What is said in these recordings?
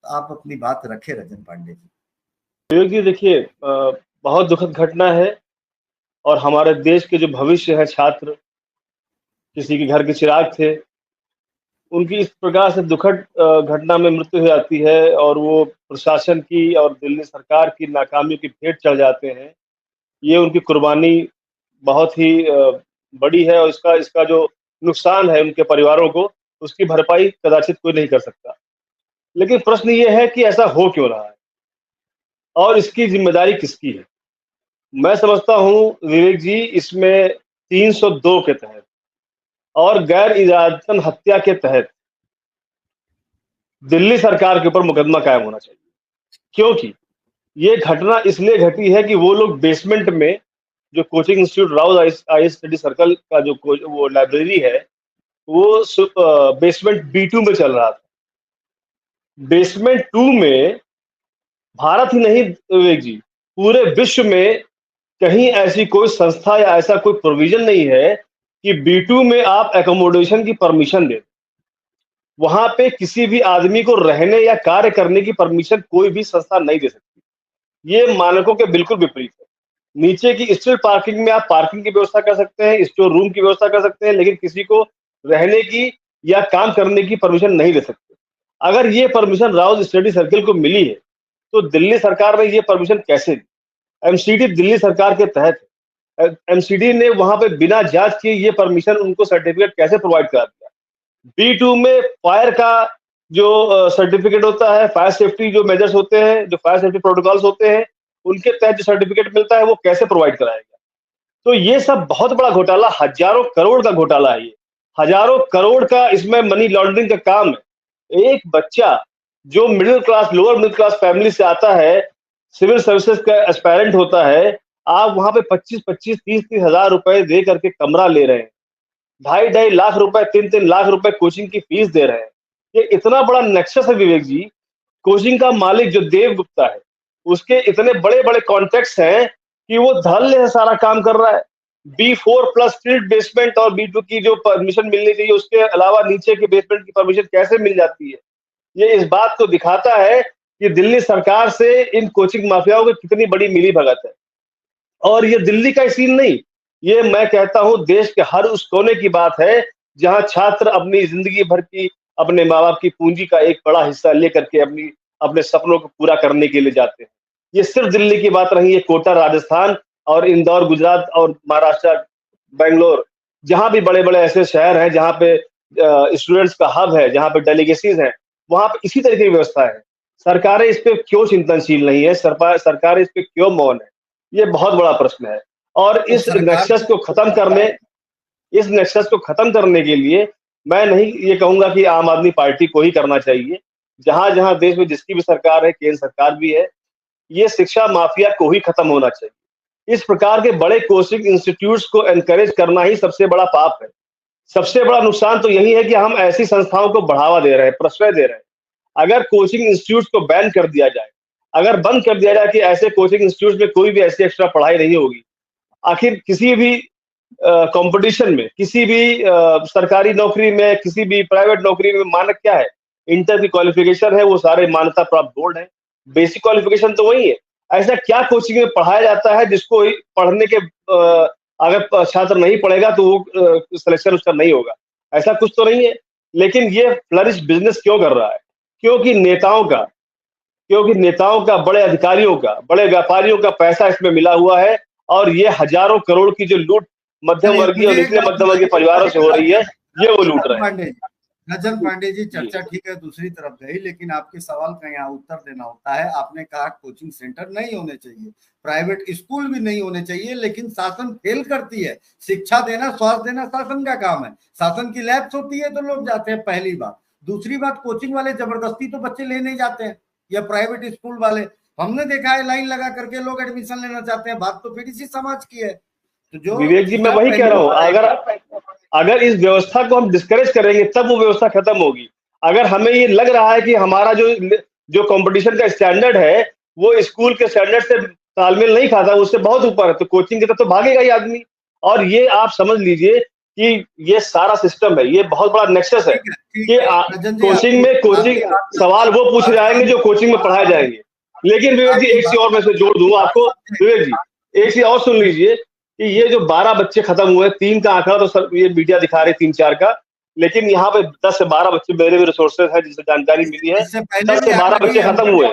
आप अपनी बात रखे रजन पांडे जी। विवेक जी देखिए, बहुत दुखद घटना है और हमारे देश के जो भविष्य है छात्र, किसी के घर के चिराग थे, उनकी इस प्रकार से दुखद घटना में मृत्यु हो जाती है और वो प्रशासन की और दिल्ली सरकार की नाकामियों की भेंट चढ़ जाते हैं। ये उनकी कुर्बानी बहुत ही बड़ी है और इसका इसका जो नुकसान है उनके परिवारों को, उसकी भरपाई कदाचित कोई नहीं कर सकता। लेकिन प्रश्न ये है कि ऐसा हो क्यों रहा है और इसकी जिम्मेदारी किसकी है? मैं समझता हूं विवेक जी, इसमें 302 के तहत और गैर इरादतन हत्या के तहत दिल्ली सरकार के ऊपर मुकदमा कायम होना चाहिए, क्योंकि ये घटना इसलिए घटी है कि वो लोग बेसमेंट में जो coaching institute Rouse I study circle का जो वो लाइब्रेरी है, वो बेसमेंट B2 में चल रहा था। बेसमेंट 2 में भारत ही नहीं विवेक जी, पूरे विश्व में कहीं ऐसी कोई संस्था या ऐसा कोई प्रोविजन नहीं है कि B2 में आप एकोमोडेशन की परमिशन दे। वहां पे किसी भी आदमी को रहने या कार्य करने की परमिशन कोई भी संस्था नहीं दे सकती। ये मानकों के बिल्कुल विपरीत है। नीचे की स्ट्रीट पार्किंग में आप पार्किंग की व्यवस्था कर सकते हैं, स्टोर रूम की व्यवस्था कर सकते हैं, लेकिन किसी को रहने की या काम करने की परमिशन नहीं दे सकते। अगर ये परमिशन राउज स्टडी सर्किल को मिली है तो दिल्ली सरकार ने ये परमिशन कैसे दी? एमसीडी दिल्ली सरकार के तहत है। एमसीडी ने वहां पे बिना जांच किए ये परमिशन उनको सर्टिफिकेट कैसे प्रोवाइड करा दिया? B2 में फायर का जो सर्टिफिकेट होता है, फायर सेफ्टी जो मेजर्स होते हैं, जो फायर सेफ्टी प्रोटोकॉल्स होते हैं, उनके तहत जो सर्टिफिकेट मिलता है वो कैसे प्रोवाइड कराएगा? तो ये सब बहुत बड़ा घोटाला, हजारों करोड़ का घोटाला है। ये हजारों करोड़ का इसमें मनी लॉन्ड्रिंग का काम है। एक बच्चा जो middle class, lower middle class family से आता है, सिविल सर्विसेज का एस्पायरेंट होता है, आप वहां पे 25-25, 30-30 हजार रुपए दे करके कमरा ले रहे हैं, 2.5 लाख रुपए, 3-3 लाख रुपए कोचिंग की फीस दे रहे हैं। ये इतना बड़ा नेक्सस है विवेक जी। कोचिंग का मालिक जो देव गुप्ता है, उसके इतने बड़े बड़े कॉन्ट्रैक्ट्स हैं कि वो धड़ल्ले से सारा काम कर रहा है। B4+ स्ट्रीट बेसमेंट और B2 की जो परमिशन मिलनी चाहिए, उसके अलावा नीचे के बेसमेंट की परमिशन कैसे मिल जाती है? ये इस बात को दिखाता है कि दिल्ली सरकार से इन कोचिंग माफियाओं की कितनी बड़ी मिलीभगत है। और ये दिल्ली का सीन नहीं, ये मैं कहता हूं देश के हर उस कोने की बात है जहां छात्र अपनी जिंदगी भर की, अपने माँ बाप की पूंजी का एक बड़ा हिस्सा लेकर के अपने सपनों को पूरा करने के लिए जाते हैं। ये सिर्फ दिल्ली की बात नहीं है, कोटा राजस्थान और इंदौर गुजरात और महाराष्ट्र, बेंगलोर, जहां भी बड़े बड़े ऐसे शहर हैं जहां पे स्टूडेंट्स का हब है, जहां पे डेलीगेसीज हैं, वहां पे इसी तरीके की व्यवस्था है। सरकारें इस पे क्यों चिंतनशील नहीं है? सरकारें इस पे क्यों मौन है? ये बहुत बड़ा प्रश्न है। और इस नेक्सस को खत्म करने के लिए मैं नहीं ये कहूंगा कि आम आदमी पार्टी को ही करना चाहिए। जहां जहां देश में जिसकी भी सरकार है, केंद्र सरकार भी है, ये शिक्षा माफिया को ही खत्म होना चाहिए। इस प्रकार के बड़े कोचिंग इंस्टीट्यूट्स को एनकरेज करना ही सबसे बड़ा पाप है। सबसे बड़ा नुकसान तो यही है कि हम ऐसी संस्थाओं को बढ़ावा दे रहे हैं, प्रश्रय दे रहे हैं। अगर कोचिंग इंस्टीट्यूट को बैन कर दिया जाए, अगर बंद कर दिया जाए कि ऐसे कोचिंग इंस्टीट्यूट में कोई भी ऐसी एक्स्ट्रा पढ़ाई नहीं होगी, आखिर किसी भी कंपटीशन में, किसी भी सरकारी नौकरी में, किसी भी प्राइवेट नौकरी में मानक क्या है? इंटर की क्वालिफिकेशन है, वो सारे मान्यता प्राप्त बोर्ड है, बेसिक क्वालिफिकेशन तो वही है। ऐसा क्या कोचिंग में पढ़ाया जाता है जिसको पढ़ने के अगर छात्र नहीं पढ़ेगा तो वो सिलेक्शन उसका नहीं होगा? ऐसा कुछ तो नहीं है। लेकिन ये फ्लरिश बिजनेस क्यों कर रहा है? क्योंकि नेताओं का, बड़े अधिकारियों का, बड़े व्यापारियों का पैसा इसमें मिला हुआ है और ये हजारों करोड़ की जो लूट मध्यम वर्गीय और निचले मध्यम वर्गीय परिवारों से हो रही है, ये वो लूट रहे हैं। रजन पांडे जी, चर्चा ठीक है, दूसरी तरफ गई, लेकिन आपके सवाल का यहाँ उत्तर देना होता है। आपने कहा कोचिंग सेंटर नहीं होने चाहिए, प्राइवेट स्कूल भी नहीं होने चाहिए, लेकिन शासन फेल करती है। शिक्षा देना, स्वास्थ्य देना शासन का काम है। शासन की लैब्स होती है तो लोग जाते हैं, पहली बात। दूसरी बात, कोचिंग वाले जबरदस्ती तो बच्चे ले नहीं जाते हैं, या प्राइवेट स्कूल वाले, हमने देखा है लाइन लगा करके लोग एडमिशन लेना चाहते हैं। बात तो फिर इसी समाज की है। तो जो विवेक जी, मैं वही कह रहा हूँ, अगर इस व्यवस्था को हम डिस्करेज करेंगे तब वो व्यवस्था खत्म होगी। अगर हमें ये लग रहा है कि हमारा जो कंपटीशन का स्टैंडर्ड है वो स्कूल के स्टैंडर्ड से तालमेल नहीं खाता, उससे बहुत ऊपर है, तो कोचिंग की तरफ तो भागेगा ही आदमी। और ये आप समझ लीजिए कि ये सारा सिस्टम है, ये बहुत बड़ा नेक्सस है कि कोचिंग सवाल वो पूछे जाएंगे जो कोचिंग में पढ़ाए जाएंगे। लेकिन विवेक जी एक चीज और मैं इसमें जोड़ दूंगा आपको, विवेक जी एक चीज और सुन लीजिए कि ये जो 12 बच्चे खत्म हुए, 3 का आंकड़ा तो सर ये मीडिया दिखा रहे 3-4 का, लेकिन यहाँ पे 10 से 12 बच्चे, मेरे भी रिसोर्सेज है जिससे जानकारी मिली है, 10 से 12 बच्चे खत्म हुए।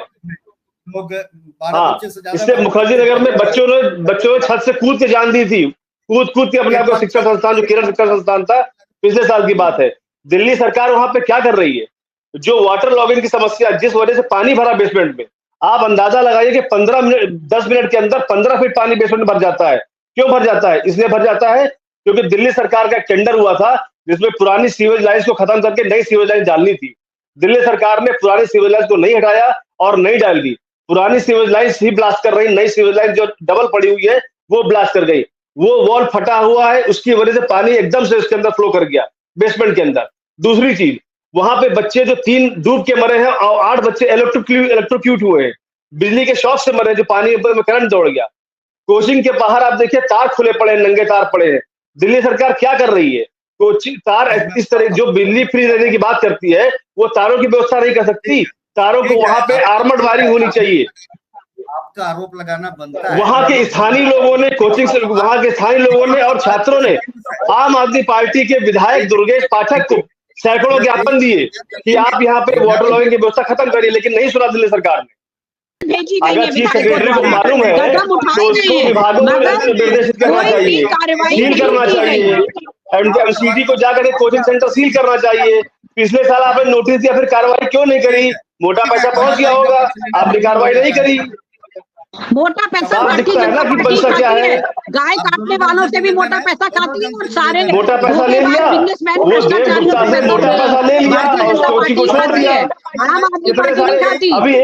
हाँ, इससे मुखर्जी नगर में बच्चों ने छत से कूद के जान दी थी, कूद के अपने आप को शिक्षा संस्थान, जो केरल शिक्षा संस्थान था, पिछले साल की बात है। दिल्ली सरकार वहां पे क्या कर रही है, जो वाटर लॉगिंग की समस्या, जिस वजह से पानी भरा बेसमेंट में, आप अंदाजा लगाइए कि 10 मिनट के अंदर 15 फीट पानी बेसमेंट में भर जाता है। क्यों भर जाता है? इसलिए भर जाता है क्योंकि दिल्ली सरकार का एक टेंडर हुआ था जिसमें पुरानी सीवेज लाइन्स को खत्म करके नई सीवेज लाइन डालनी थी। दिल्ली सरकार ने पुरानी सीवेज लाइन्स को नहीं हटाया और नहीं डाल दी, पुरानी सीवेज लाइन्स ही ब्लास्ट कर रही, नई सीवेज लाइन जो डबल पड़ी हुई है वो ब्लास्ट कर गई। वो वॉल फटा हुआ है, उसकी वजह से पानी एकदम से उसके अंदर फ्लो कर गया बेसमेंट के अंदर। दूसरी चीज, वहां पे बच्चे जो 3 डूब के मरे हैं और 8 बच्चे इलेक्ट्रोक्यूट हुए हैं, बिजली के शॉक से मरे, जो पानी में करंट दौड़ गया। कोचिंग के बाहर आप देखिए तार खुले पड़े हैं, नंगे तार पड़े हैं। दिल्ली सरकार क्या कर रही है? कोचिंग तार इस तरह जो बिजली फ्री रहने की बात करती है, वो तारों की व्यवस्था नहीं कर सकती। तारों को वहां पे आर्मर्ड वायरिंग होनी चाहिए। आपका आरोप लगाना बनता है। वहां के स्थानीय लोगों ने, कोचिंग से वहां के स्थानीय लोगों ने और छात्रों ने आम आदमी पार्टी के विधायक दुर्गेश पाठक को सैकड़ों ज्ञापन दिए कि आप यहाँ पे वाटर लॉगिंग की व्यवस्था खत्म करिए, लेकिन नहीं सुना दिल्ली सरकार ने। अगर चीफ सेक्रेटरी को मालूम है तो उसको विभागों को निर्देशित करना चाहिए, सील करना चाहिए, एमसीडी को जाकर कोचिंग सेंटर सील करना चाहिए। पिछले साल आपने नोटिस दिया, फिर कार्रवाई क्यों नहीं करी? मोटा पैसा पहुंच गया होगा, आपने कार्रवाई नहीं करी। मोटा पैसा क्या है? गाय काटने वालों से भी मोटा पैसा खाती है और सारे मोटा पैसा ले लिया, वो देव गुप्ता से मोटा पैसा ले लिया और कोचिंग को छोड़ दिया। आम आदमी पार्टी नहीं खाती। अभी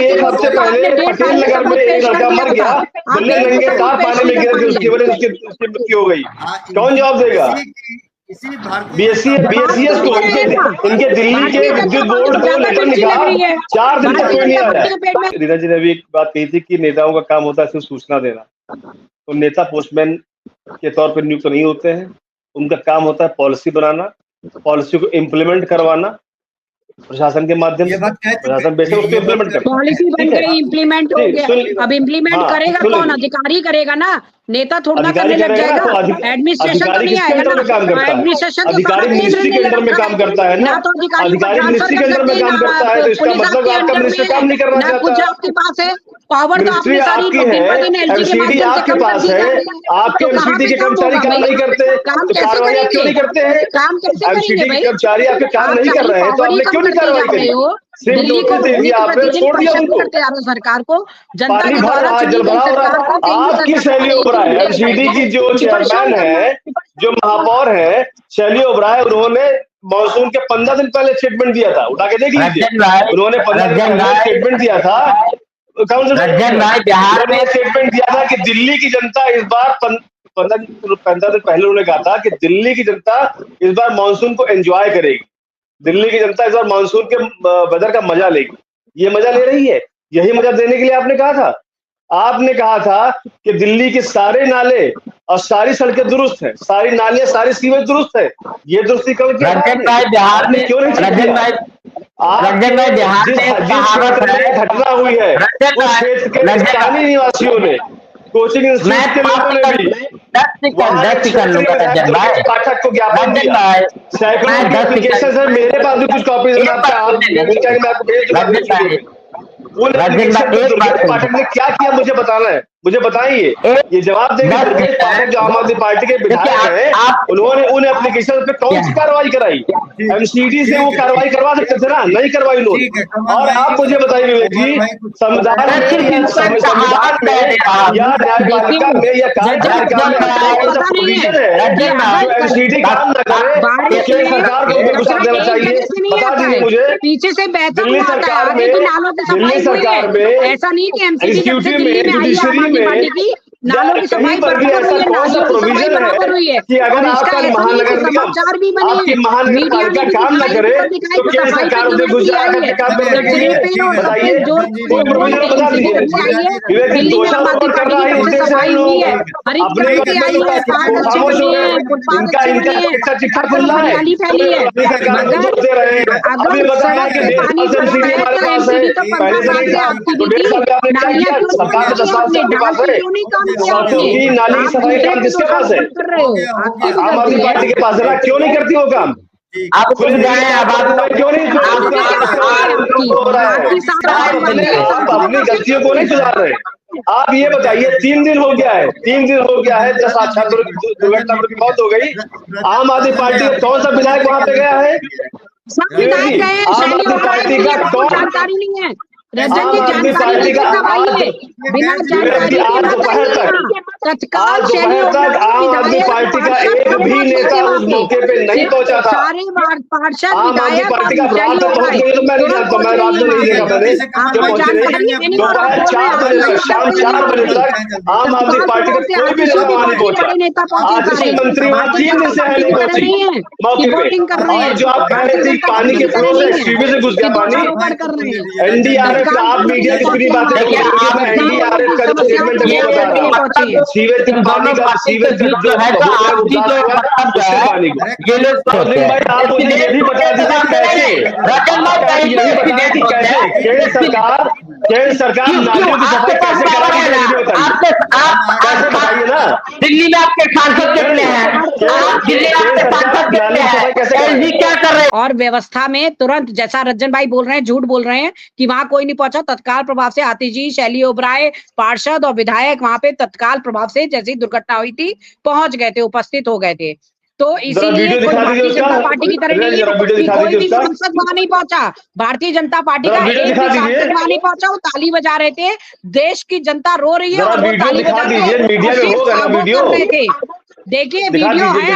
एक हफ्ते पहले पटेल नगर में एक लड़का मर गया, बिल्ले नंगे तार पानी में गिर के उसकी वजह से उसकी मृत्यु हो गई। कौन जवाब देगा? बीएससीएस को इनके दिल्ली के विद्युत बोर्ड को लेटर लिखा, 4 दिन तक कोई नहीं आया। रीना जी ने भी एक बात कही थी कि नेताओं का काम होता है सिर्फ सूचना देना, तो नेता पोस्टमैन के तौर पर नियुक्त नहीं होते हैं, उनका काम होता है पॉलिसी बनाना, पॉलिसी को इम्प्लीमेंट करवाना प्रशासन के माध्यम से। प्रशासन बेशक उसको इम्प्लीमेंट करे, पॉलिसी बन गई, इम्प्लीमेंट हो गया। अब इम्प्लीमेंट करेगा कौन? अधिकारी करेगा ना, नेता थोड़ा करने लग जाएगा। एडमिनिस्ट्रेशन तो नहीं आएगा ना, एडमिनिस्ट्रेशन अधिकारी मिनिस्ट्री के अंदर में काम करता है ना, तो अधिकारी मिनिस्ट्री के अंदर में काम करता है, तो इसका मतलब आपका मिनिस्टर काम नहीं करना चाहता। कुछ आपके पास है पावर, तो मिनिस्ट्री आपकी है, एमसीडी आपके पास है, आपके एमसीडी के कर्मचारी काम नहीं करते, कार्रवाई आप क्यों नहीं करते हैं? काम कैसे एमसीडी करेंगे के कर्मचारी आपके काम नहीं कर रहे हैं, तो आपने क्यों नहीं कार्रवाई करी? दिल्ली को सरकार को, जनता के द्वारा आपकी शैली ओबराय, एमसीडी की जो चेयरमैन है, जो महापौर है शैली ओबराय, उन्होंने मानसून के 15 दिन पहले स्टेटमेंट दिया था, उठा के देख लीजिए, उन्होंने 15 दिन पहले स्टेटमेंट दिया था। बिहार में स्टेटमेंट दिया था कि दिल्ली की जनता इस बार 15 दिन पहले उन्होंने कहा था कि दिल्ली की जनता इस बार मानसून को एंजॉय करेगी, दिल्ली की जनता इस बार मानसून के वेदर का मजा लेगी। ये मजा ले रही है, यही मजा देने के लिए आपने कहा था। आपने कहा था कि दिल्ली के सारे नाले और सारी सड़कें दुरुस्त है, सारी नालियां, सारी सीवेज दुरुस्त है। ये दुरुस्ती कब किया? बिहार में क्यों नहीं? जिस घटना हुई है उस क्षेत्र के स्थानीय निवासियों ने, कोचिंग इंस्टीट्यूट के लोगों ने भी पाठक को ज्ञापन दिया, सैकड़ों एप्लीकेशन है, मेरे पास भी कुछ कॉपीज है, पाठक ने क्या किया मुझे बताना है, मुझे बताइए, ये जवाब देंगे। दुर्गेश पाठक जो आम आदमी पार्टी के विधायक हैं, उन्होंने उन एप्लीकेशन पे कौन सी कार्रवाई कराई? एमसीडी से वो कार्रवाई करवा सकते थे ना, नहीं करवाई उन्होंने। और आप मुझे बताइए विवेक जी, संविधान में या न्यायपालिका में या कार्यपालिका में कौन सा प्रोविजन है जो एमसीडी काम न करे तो सरकार को गुस्सा देना चाहिए? बता दीजिए मुझे। पीछे से दिल्ली सरकार में ऐसा नहीं कि एग्जीक्यूटिव में, जुडिशरी में नालों की सफाई बराबर हुई है, नालियों की सफाई बराबर हुई है। कि अगर आपका महानगर समाचार भी बने, आपकी महानगर पालिका काम न करे तो केंद्र सरकार उसे गुजरात करके काम करने के लिए बताइए, कोई प्रोविजन बता दीजिए। दिल्ली में आम आदमी पार्टी की सफाई हुई है, हरिद्वार की आई है, पार्क अच्छे बने हैं, फुटपाथ अच्छे बने हैं, हरियाली फैली है। अगर सड़क पे पानी खड़ा है तो एमसीडी तो 15 साल से आपकी भी थी, नालियां क्यों नहीं आपने ढाल के क्यों नहीं काम किया आपने? नाली की सफाई काम किसके पास है? कर रहे हो, आम आदमी पार्टी के पास है ना, क्यों नहीं करती वो काम? आप खुद जाए, क्यों नहीं अपनी गलतियों को नहीं सुधार रहे? आप ये बताइए, 3 दिन हो गया है, 3 दिन हो गया है, 10 अच्छा दुर्घटना की मौत हो गई। आम आदमी पार्टी का कौन सा विधायक वहां पे गया है? सब विधायक गए, आम आदमी पार्टी का कौन जानकारी नहीं है, रंजन जी जानकारी लेकर कब आइए, बिना जानकारी आज दोपहर तक तत्काल आम आदमी पार्टी का एक भी नेता उस मौके पे नहीं पहुंचा था। सारे पार्षद आम आदमी पार्टी का प्लान तो पहुंच गई, तो मैं नहीं जानता, मैं रात में नहीं देखा मैंने दोपहर 4 बजे तक, शाम 4 बजे तक आम आदमी पार्टी का कोई भी नेता वहां नहीं पहुंचा। आज कृषि मंत्री वहां 3 दिन से नहीं पहुंची मौके पे। और जो आप कह रहे थे पानी के फ्लो से सीवे से घुस गया पानी, एनडीआरएफ आप मीडिया की पूरी बातें एनडीआरएफ का जो स्टेटमेंट है वो बता रहा है, सीवेज का पानी का सीवेज जो है तो आपकी जो पानी को ये लोग भाई आप मुझे ये भी बता दीजिए कैसे केंद्र सरकार नालियों की सफाई कैसे करा रही है, ये बताइए ना। दिल्ली में आपके सांसद कितने हैं? दिल्ली में आपके सांसद कितने हैं? क्या कर रहे हैं? और व्यवस्था में तुरंत, जैसा रंजन भाई बोल रहे हैं, झूठ बोल रहे हैं कि वहां कोई नहीं पहुंचा, तत्काल प्रभाव से आतिजी, शैली ओबराय, पार्षद और विधायक वहां पे तत्काल प्रभाव से जैसी दुर्घटना हुई थी पहुंच गए थे, उपस्थित हो गए थे। तो इसीलिए भारतीय जनता पार्टी की तरह नहीं है कि कोई भी सांसद वहां नहीं पहुंचा, भारतीय जनता पार्टी का एक भी सांसद वहां नहीं पहुंचा। वो ताली बजा रहे थे, देश की जनता रो रही है और वो ताली बजा रहे थे। देखिए वीडियो है,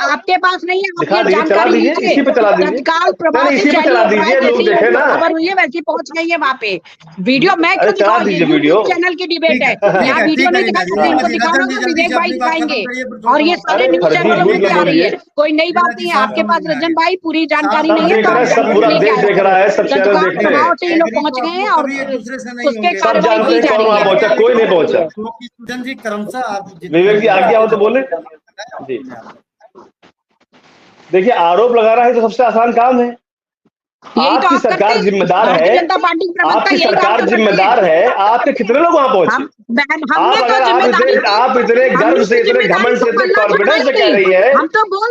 आपके पास नहीं है, आपकी जानकारी लीजिए, तत्काल प्रभाव से खबर हुई है वैसी पहुंच गई है वहाँ पे। वीडियो मैं क्यों दिखाऊं, यूट्यूब चैनल की डिबेट है, यहाँ वीडियो नहीं दिखा सकते, इनको दिखाऊंगा तो विवेक भाई दिखाएंगे और ये सारे न्यूज चैनलों में आ रही है। कोई नई बात नहीं है, आपके पास रंजन भाई पूरी जानकारी नहीं है तो तत्काल प्रभाव से ये लोग पहुंच गए हैं और उसके कार्रवाई की जा रही है। कोई नहीं पहुंचा। विवेक जी आगे आओ तो बोले जी। देखिए आरोप लगा रहा है तो सबसे आसान काम है, आपकी सरकार जिम्मेदार है, आपकी सरकार जिम्मेदार है, आपके कितने लोग वहां पहुंचे? आप इतने गर्व से, इतने घमंड से, इतने कॉन्फिडेंस से कह रही है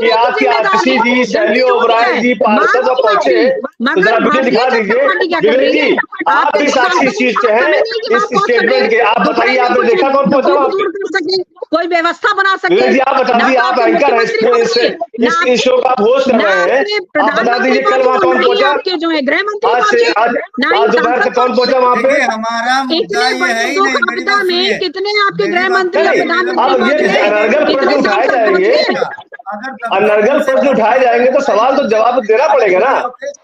कि आपकी आतिशी जी, शैली ओबराय जी, पार्षद पहुंचे, तो जरा वीडियो दिखा दीजिए। विवेक जी आप भी साक्षी इस चीज के हैं, इस स्टेटमेंट के, आप बताइए आपने देखा कौन पहुंचा वहां पे? कोई व्यवस्था बना सकते विवेक जी आप बता दीजिए, आप एंकर हैं, इस शो का होस्ट कर रहे हैं, आप बता दीजिए कल वहां कौन पहुंचा? के जो है गृह मंत्री आज दोपहर से कौन पहुंचा वहाँ पे? हमारा मुद्दा ये है ही नहीं, में कितने आपके गृह मंत्री और प्रधानमंत्री अनर्गल प्रश्न उठाए जाएंगे तो सवाल तो जवाब देना पड़ेगा ना।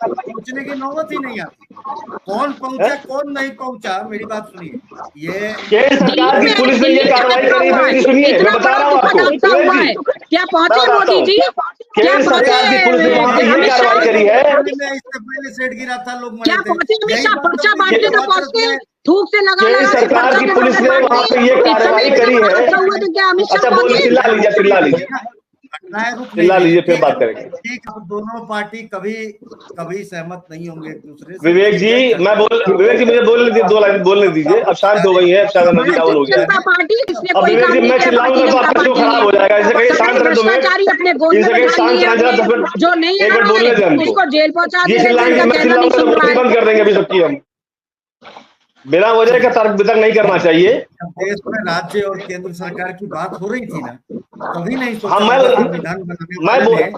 पूछने की नौबत ही नहीं आती, कौन पहुंचा कौन नहीं पहुंचा। मेरी बात सुनिए, ये केंद्र सरकार की पुलिस ने ये कार्रवाई करी, सुनिए मैं बता रहा हूँ आपको, क्या पहुंचे मोदी जी? केंद्र सरकार की पुलिस ने वहाँ पे ये कार्रवाई करी है। इससे पहले सेट गिरा था, लोग क्या पहुंचे? हमेशा पर्चा बांटते तो पहुंचे, थूक से लगा केंद्र सरकार की पुलिस ने वहाँ पे ये कार्रवाई करी है। अच्छा बोलिए, चिल्ला लीजिए, चिल्ला लीजिए फिर बात करेंगे। ठीक है, दोनों पार्टी कभी सहमत नहीं होंगे एक दूसरे से। विवेक जी विवेक जी मुझे बोलने दीजिए, 2 लाइन बोलने दीजिए। अब शांत हो गई है, अब शायद एनर्जी डाउन हो गया है। अब विवेक जी मैं चिल्लाऊंगा तो आपका शो खराब हो जाएगा। इसे कहिए शांत रहे 2 मिनट, इसे कहिए शांत रहे जरा 10 मिनट, जो नहीं एक मिनट बोलने दें हमको। जेल पहुंचा जी चिल्लाएंगे, मैं चिल्लाऊंगा तो बंद कर देंगे अभी सबकी। हम बिना वजह का तर्क वितर्क नहीं करना चाहिए। देश में राज्य और केंद्र सरकार की बात हो रही थी ना, कभी नहीं सोचा संविधान बनाने।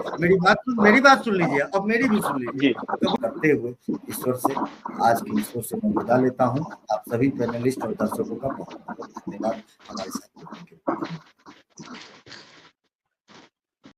मेरी बात सुन लीजिए, अब मेरी भी सुन लीजिए। करते हुए ईश्वर से, आज की ईश्वर से मैं विदा लेता हूँ। आप सभी पैनलिस्ट और दर्शकों का बहुत बहुत धन्यवाद हमारे साथ।